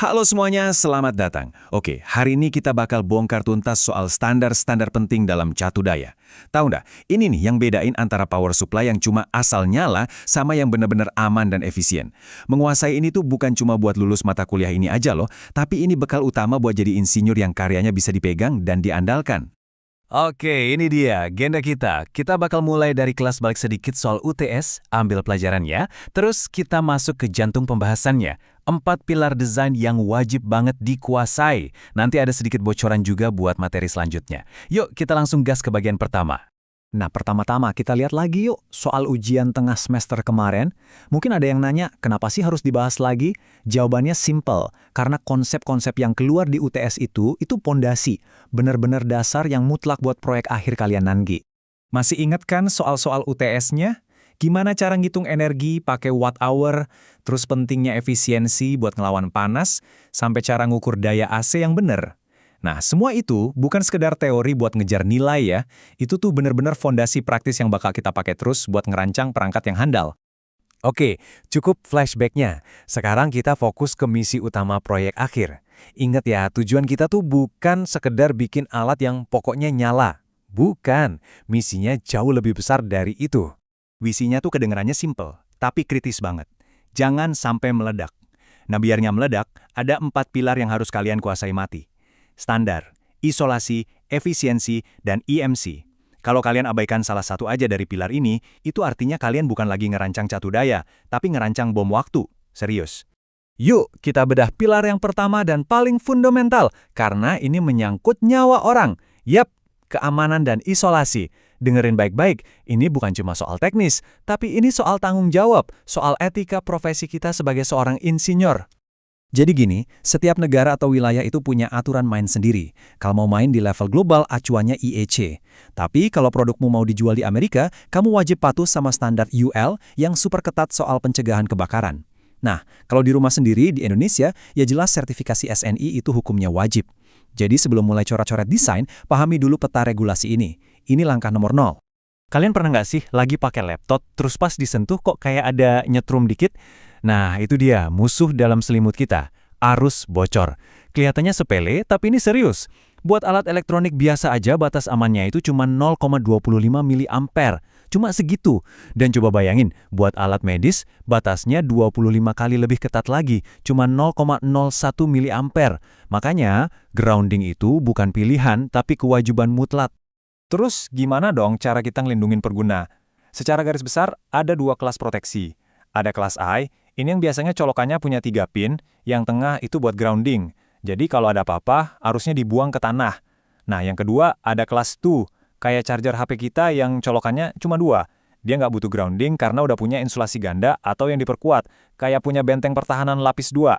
Halo semuanya, selamat datang. Oke, hari ini kita bakal bongkar tuntas soal standar-standar penting dalam catu daya. Tahu nggak, ini nih yang bedain antara power supply yang cuma asal nyala sama yang benar-benar aman dan efisien. Menguasai ini tuh bukan cuma buat lulus mata kuliah ini aja loh, tapi ini bekal utama buat jadi insinyur yang karyanya bisa dipegang dan diandalkan. Oke, ini dia agenda kita. Kita bakal mulai dari kelas balik sedikit soal UTS, ambil pelajarannya, terus kita masuk ke jantung pembahasannya. 4 pilar desain yang wajib banget dikuasai. Nanti ada sedikit bocoran juga buat materi selanjutnya. Yuk, kita langsung gas ke bagian pertama. Nah, pertama-tama kita lihat lagi yuk soal ujian tengah semester kemarin. Mungkin ada yang nanya, kenapa sih harus dibahas lagi? Jawabannya simple, karena konsep-konsep yang keluar di UTS itu pondasi. Benar-benar dasar yang mutlak buat proyek akhir kalian nanti. Masih ingat kan soal-soal UTS-nya? Gimana cara ngitung energi pakai watt hour, terus pentingnya efisiensi buat ngelawan panas, sampai cara ngukur daya AC yang benar. Nah, semua itu bukan sekedar teori buat ngejar nilai ya, itu tuh bener-bener fondasi praktis yang bakal kita pakai terus buat ngerancang perangkat yang handal. Oke, cukup flashback-nya. Sekarang kita fokus ke misi utama proyek akhir. Ingat ya, tujuan kita tuh bukan sekedar bikin alat yang pokoknya nyala. Bukan, misinya jauh lebih besar dari itu. Visinya tuh kedengarannya simple, tapi kritis banget. Jangan sampai meledak. Nah, biarnya meledak, ada 4 pilar yang harus kalian kuasai mati. Standar, isolasi, efisiensi, dan EMC. Kalau kalian abaikan salah satu aja dari pilar ini, itu artinya kalian bukan lagi ngerancang catu daya, tapi ngerancang bom waktu. Serius. Yuk, kita bedah pilar yang pertama dan paling fundamental, karena ini menyangkut nyawa orang. Yap, keamanan dan isolasi. Dengerin baik-baik, ini bukan cuma soal teknis, tapi ini soal tanggung jawab, soal etika profesi kita sebagai seorang insinyur. Jadi gini, setiap negara atau wilayah itu punya aturan main sendiri. Kalau mau main di level global, acuannya IEC. Tapi kalau produkmu mau dijual di Amerika, kamu wajib patuh sama standar UL yang super ketat soal pencegahan kebakaran. Nah, kalau di rumah sendiri di Indonesia, ya jelas sertifikasi SNI itu hukumnya wajib. Jadi sebelum mulai coret-coret desain, pahami dulu peta regulasi ini. Ini langkah nomor 0. Kalian pernah nggak sih lagi pakai laptop, terus pas disentuh kok kayak ada nyetrum dikit? Nah, itu dia musuh dalam selimut kita, arus bocor. Kelihatannya sepele, tapi ini serius. Buat alat elektronik biasa aja batas amannya itu cuma 0,25 mA. Cuma segitu. Dan coba bayangin, buat alat medis, batasnya 25 kali lebih ketat lagi, cuma 0,01 mA. Makanya, grounding itu bukan pilihan, tapi kewajiban mutlak. Terus gimana dong cara kita ngelindungin pengguna? Secara garis besar, ada 2 kelas proteksi. Ada kelas I, ini yang biasanya colokannya punya 3 pin, yang tengah itu buat grounding. Jadi kalau ada apa-apa, arusnya dibuang ke tanah. Nah, yang kedua ada kelas 2, kayak charger HP kita yang colokannya cuma 2. Dia nggak butuh grounding karena udah punya insulasi ganda atau yang diperkuat, kayak punya benteng pertahanan lapis 2.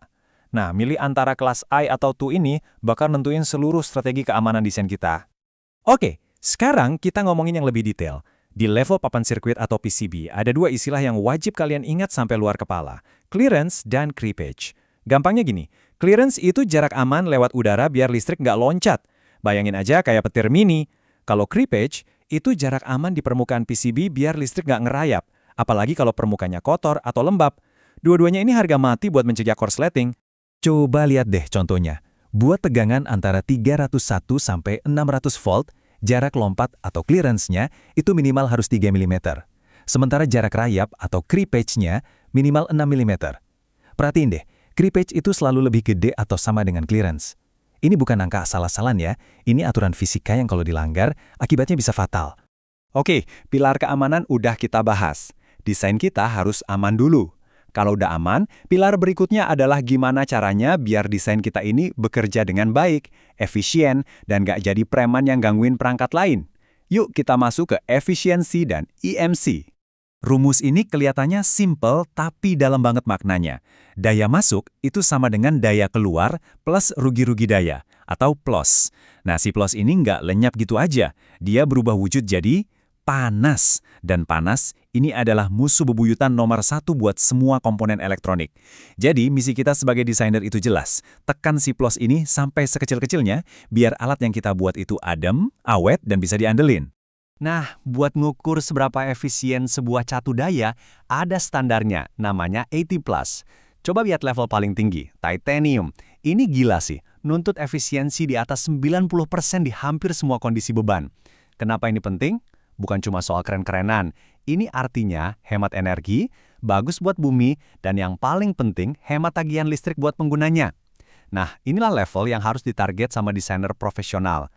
Nah, milih antara kelas I atau 2 ini bakal nentuin seluruh strategi keamanan desain kita. Oke, sekarang kita ngomongin yang lebih detail. Di level papan sirkuit atau PCB, ada 2 istilah yang wajib kalian ingat sampai luar kepala, clearance dan creepage. Gampangnya gini, clearance itu jarak aman lewat udara biar listrik nggak loncat. Bayangin aja kayak petir mini. Kalau creepage, itu jarak aman di permukaan PCB biar listrik nggak ngerayap, apalagi kalau permukaannya kotor atau lembab. Dua-duanya ini harga mati buat mencegah korsleting. Coba lihat deh contohnya. Buat tegangan antara 301 sampai 600 volt, jarak lompat atau clearance-nya itu minimal harus 3 mm. Sementara jarak rayap atau creepage-nya minimal 6 mm. Perhatiin deh, creepage itu selalu lebih gede atau sama dengan clearance. Ini bukan angka asal-asalan ya, ini aturan fisika yang kalau dilanggar, akibatnya bisa fatal. Oke, pilar keamanan udah kita bahas. Desain kita harus aman dulu. Kalau udah aman, pilar berikutnya adalah gimana caranya biar desain kita ini bekerja dengan baik, efisien, dan gak jadi preman yang gangguin perangkat lain. Yuk kita masuk ke efisiensi dan EMC. Rumus ini kelihatannya simple tapi dalam banget maknanya. Daya masuk itu sama dengan daya keluar plus rugi-rugi daya, atau PLOS. Nah, si PLOS ini nggak lenyap gitu aja. Dia berubah wujud jadi panas. Dan panas ini adalah musuh bebuyutan nomor 1 buat semua komponen elektronik. Jadi, misi kita sebagai desainer itu jelas. Tekan si PLOS ini sampai sekecil-kecilnya, biar alat yang kita buat itu adem, awet, dan bisa diandelin. Nah, buat ngukur seberapa efisien sebuah catu daya, ada standarnya, namanya 80+. Coba lihat level paling tinggi, titanium. Ini gila sih, nuntut efisiensi di atas 90% di hampir semua kondisi beban. Kenapa ini penting? Bukan cuma soal keren-kerenan. Ini artinya hemat energi, bagus buat bumi, dan yang paling penting, hemat tagihan listrik buat penggunanya. Nah, inilah level yang harus ditarget sama desainer profesional.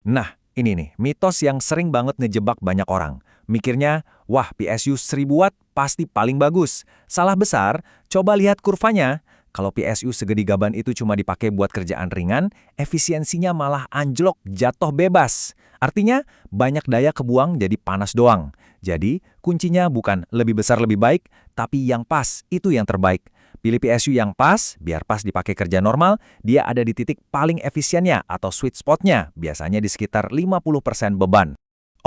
Nah, ini nih, mitos yang sering banget ngejebak banyak orang. Mikirnya, wah PSU 1000 watt pasti paling bagus. Salah besar, coba lihat kurvanya. Kalau PSU segede gaban itu cuma dipakai buat kerjaan ringan, efisiensinya malah anjlok, jatuh bebas. Artinya, banyak daya kebuang jadi panas doang. Jadi, kuncinya bukan lebih besar lebih baik, tapi yang pas, itu yang terbaik. Pilih PSU yang pas, biar pas dipakai kerja normal, dia ada di titik paling efisiennya atau sweet spotnya, biasanya di sekitar 50% beban.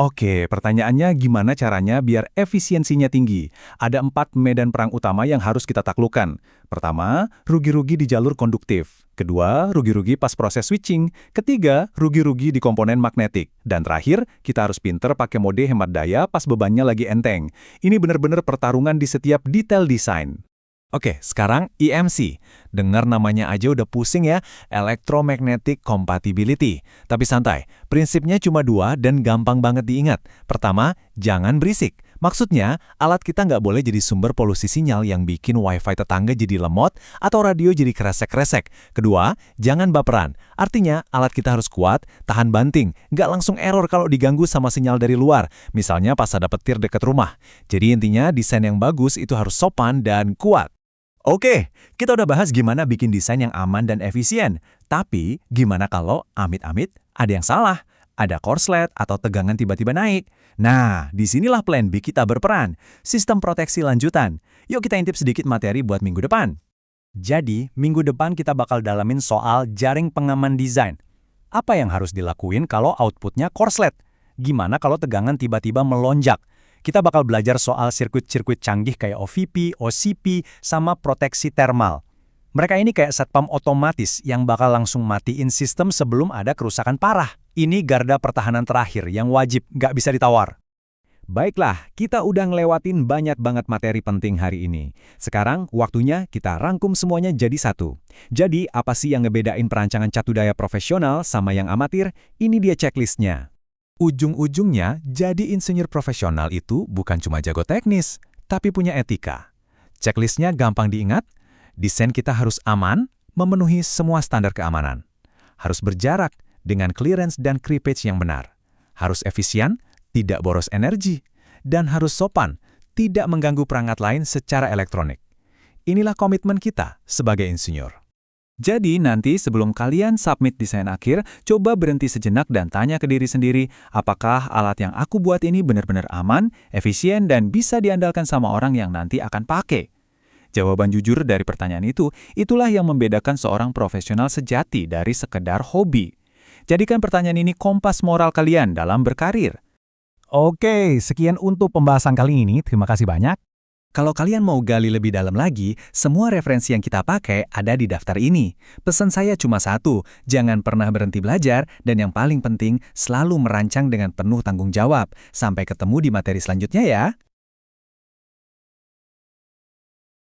Oke, pertanyaannya gimana caranya biar efisiensinya tinggi? Ada 4 medan perang utama yang harus kita taklukkan. Pertama, rugi-rugi di jalur konduktif. Kedua, rugi-rugi pas proses switching. Ketiga, rugi-rugi di komponen magnetik. Dan terakhir, kita harus pinter pakai mode hemat daya pas bebannya lagi enteng. Ini benar-benar pertarungan di setiap detail desain. Oke, sekarang EMC. Dengar namanya aja udah pusing ya, Electromagnetic Compatibility. Tapi santai, prinsipnya cuma 2 dan gampang banget diingat. Pertama, jangan berisik. Maksudnya, alat kita nggak boleh jadi sumber polusi sinyal yang bikin wifi tetangga jadi lemot atau radio jadi kresek-kresek. Kedua, jangan baperan. Artinya, alat kita harus kuat, tahan banting, nggak langsung error kalau diganggu sama sinyal dari luar. Misalnya pas ada petir dekat rumah. Jadi intinya, desain yang bagus itu harus sopan dan kuat. Oke, kita udah bahas gimana bikin desain yang aman dan efisien. Tapi, gimana kalau amit-amit ada yang salah? Ada korslet atau tegangan tiba-tiba naik? Nah, disinilah plan B kita berperan. Sistem proteksi lanjutan. Yuk kita intip sedikit materi buat minggu depan. Jadi, minggu depan kita bakal dalamin soal jaring pengaman desain. Apa yang harus dilakuin kalau outputnya korslet? Gimana kalau tegangan tiba-tiba melonjak? Kita bakal belajar soal sirkuit-sirkuit canggih kayak OVP, OCP, sama proteksi thermal. Mereka ini kayak satpam otomatis yang bakal langsung matiin sistem sebelum ada kerusakan parah. Ini garda pertahanan terakhir yang wajib, nggak bisa ditawar. Baiklah, kita udah ngelewatin banyak banget materi penting hari ini. Sekarang waktunya kita rangkum semuanya jadi satu. Jadi, apa sih yang ngebedain perancangan catudaya profesional sama yang amatir? Ini dia checklistnya. Ujung-ujungnya, jadi insinyur profesional itu bukan cuma jago teknis, tapi punya etika. Checklistnya gampang diingat, desain kita harus aman, memenuhi semua standar keamanan. Harus berjarak dengan clearance dan creepage yang benar. Harus efisien, tidak boros energi. Dan harus sopan, tidak mengganggu perangkat lain secara elektronik. Inilah komitmen kita sebagai insinyur. Jadi nanti sebelum kalian submit desain akhir, coba berhenti sejenak dan tanya ke diri sendiri, apakah alat yang aku buat ini benar-benar aman, efisien, dan bisa diandalkan sama orang yang nanti akan pakai? Jawaban jujur dari pertanyaan itu, itulah yang membedakan seorang profesional sejati dari sekedar hobi. Jadikan pertanyaan ini kompas moral kalian dalam berkarir. Oke, sekian untuk pembahasan kali ini. Terima kasih banyak. Kalau kalian mau gali lebih dalam lagi, semua referensi yang kita pakai ada di daftar ini. Pesan saya cuma satu, jangan pernah berhenti belajar, dan yang paling penting, selalu merancang dengan penuh tanggung jawab. Sampai ketemu di materi selanjutnya ya.